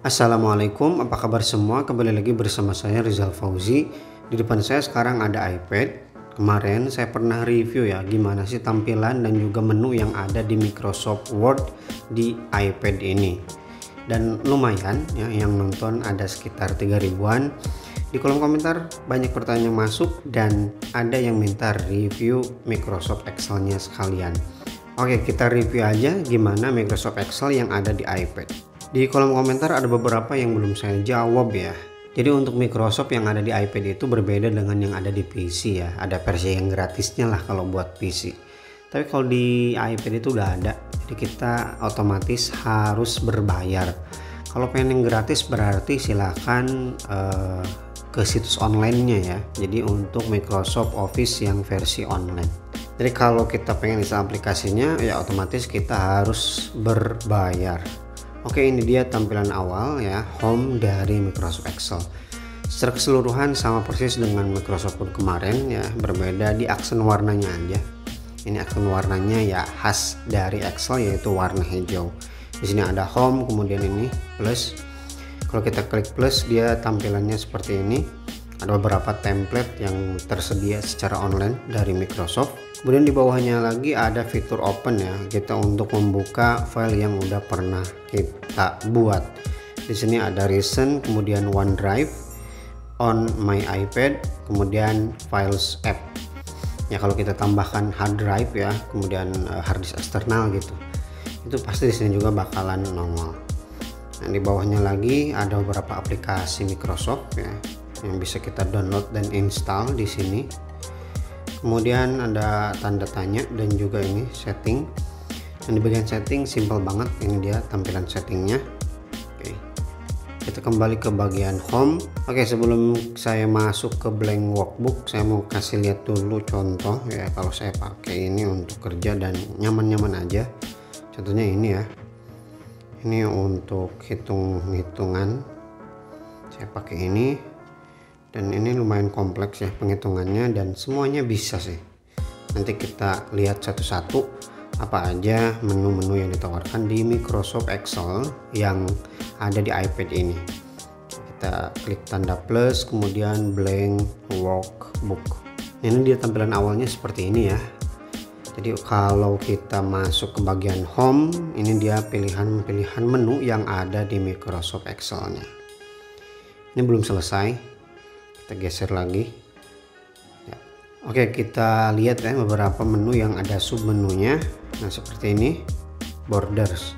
Assalamualaikum, apa kabar semua? Kembali lagi bersama saya Rizal Fauzi. Di depan saya sekarang ada iPad. Kemarin saya pernah review ya gimana sih tampilan dan juga menu yang ada di Microsoft Word di iPad ini. Dan lumayan ya, yang nonton ada sekitar 3 ribuan. Di kolom komentar banyak pertanyaan masuk dan ada yang minta review Microsoft Excel-nya sekalian. Oke, kita review aja gimana Microsoft Excel yang ada di iPad. Di kolom komentar ada beberapa yang belum saya jawab ya. Jadi untuk Microsoft yang ada di iPad itu berbeda dengan yang ada di PC ya. Ada versi yang gratisnya lah kalau buat PC. Tapi kalau di iPad itu udah ada. Jadi kita otomatis harus berbayar. Kalau pengen yang gratis berarti silahkan ke situs online-nya ya. Jadi untuk Microsoft Office yang versi online. Jadi kalau kita pengen install aplikasinya ya otomatis kita harus berbayar. Oke, ini dia tampilan awal ya, home dari Microsoft Excel. Secara keseluruhan sama persis dengan Microsoft Word kemarin ya, berbeda di aksen warnanya aja. Ini aksen warnanya ya khas dari Excel yaitu warna hijau. Di sini ada home, kemudian ini plus. Kalau kita klik plus dia tampilannya seperti ini. Ada beberapa template yang tersedia secara online dari Microsoft. Kemudian di bawahnya lagi ada fitur open ya, kita untuk membuka file yang udah pernah kita buat. Di sini ada recent, kemudian OneDrive, on my iPad, kemudian files app. Ya kalau kita tambahkan hard drive ya, kemudian hard disk eksternal gitu, itu pasti di sini juga bakalan nongol. Nah di bawahnya lagi ada beberapa aplikasi Microsoft ya yang bisa kita download dan install di sini. Kemudian ada tanda tanya dan juga ini setting. Dan di bagian setting simple banget, ini dia tampilan settingnya. Oke, kita kembali ke bagian home. Oke, sebelum saya masuk ke blank workbook, saya mau kasih lihat dulu contoh ya kalau saya pakai ini untuk kerja dan nyaman-nyaman aja. Contohnya ini ya, ini untuk hitung-hitungan saya pakai ini. Dan ini lumayan kompleks ya penghitungannya dan semuanya bisa sih. Nanti kita lihat satu-satu apa aja menu-menu yang ditawarkan di Microsoft Excel yang ada di iPad ini. Kita klik tanda plus, kemudian blank workbook. Ini dia tampilan awalnya seperti ini ya. Jadi kalau kita masuk ke bagian home, ini dia pilihan-pilihan menu yang ada di Microsoft Excel-nya. Ini belum selesai. Kita geser lagi ya. Oke, kita lihat ya beberapa menu yang ada sub menunya. Nah seperti ini, borders.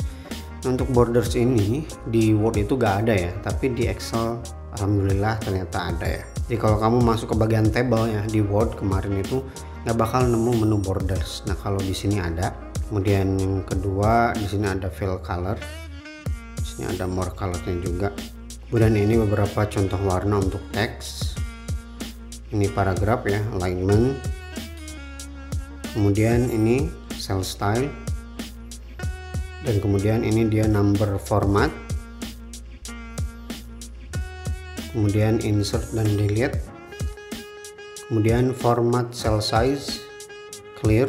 Nah, untuk borders ini di Word itu gak ada ya, tapi di Excel alhamdulillah ternyata ada ya. Jadi kalau kamu masuk ke bagian table ya di Word kemarin itu nggak bakal nemu menu borders. Nah kalau di sini ada. Kemudian yang kedua di sini ada fill color, di sini ada more colornya juga. Kemudian ini beberapa contoh warna untuk teks. Ini paragraf ya, alignment. Kemudian ini cell style. Dan kemudian ini dia number format. Kemudian insert dan delete. Kemudian format cell size, clear.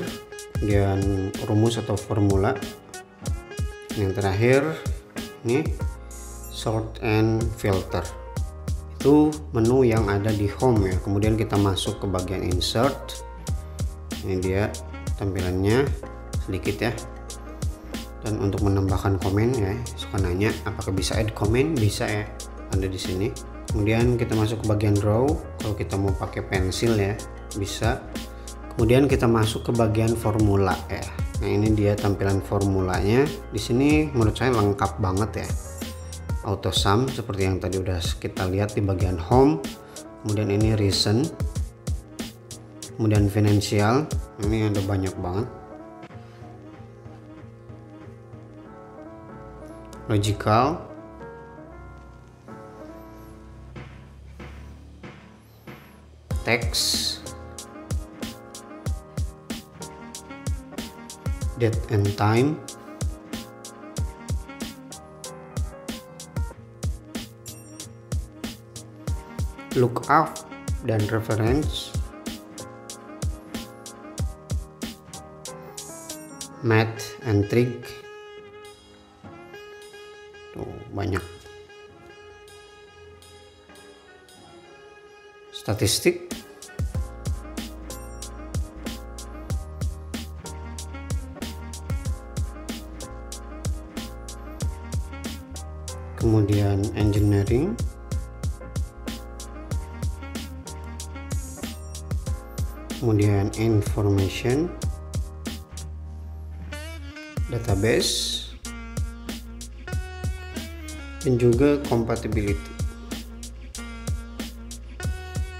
Kemudian rumus atau formula. Yang terakhir ini sort and filter. Itu menu yang ada di home ya. Kemudian kita masuk ke bagian insert. Ini dia tampilannya sedikit ya. Dan untuk menambahkan komen ya, suka nanya apakah bisa add komen, bisa ya, ada di sini. Kemudian kita masuk ke bagian draw. Kalau kita mau pakai pensil ya bisa. Kemudian kita masuk ke bagian formula ya. Nah ini dia tampilan formulanya. Di sini menurut saya lengkap banget ya. Auto sum seperti yang tadi udah kita lihat di bagian home. Kemudian ini recent, kemudian financial, ini ada banyak banget. Logical, text, date and time, lookup dan reference, math and trig. Tuh banyak. statistik, kemudian engineering, kemudian information, database, dan juga compatibility.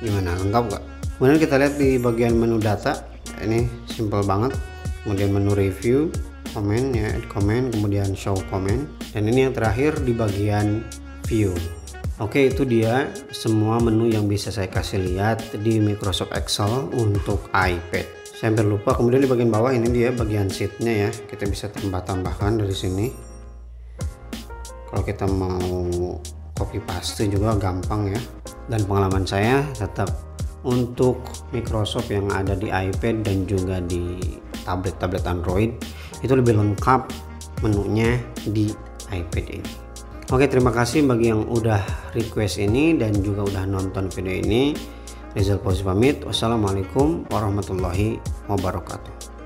Gimana, lengkap nggak? Kemudian kita lihat di bagian menu data, ini simple banget. Kemudian menu review, comment ya, add comment, kemudian show comment, dan ini yang terakhir di bagian view. Oke, itu dia semua menu yang bisa saya kasih lihat di Microsoft Excel untuk iPad. Saya hampir lupa, kemudian di bagian bawah ini dia bagian sheetnya ya, kita bisa tambahkan dari sini. Kalau kita mau copy paste juga gampang ya. Dan pengalaman saya tetap untuk Microsoft yang ada di iPad dan juga di tablet Android itu lebih lengkap menunya di iPad ini. Oke, terima kasih bagi yang udah request ini dan juga udah nonton video ini. Rizal Fauzi pamit. Wassalamualaikum warahmatullahi wabarakatuh.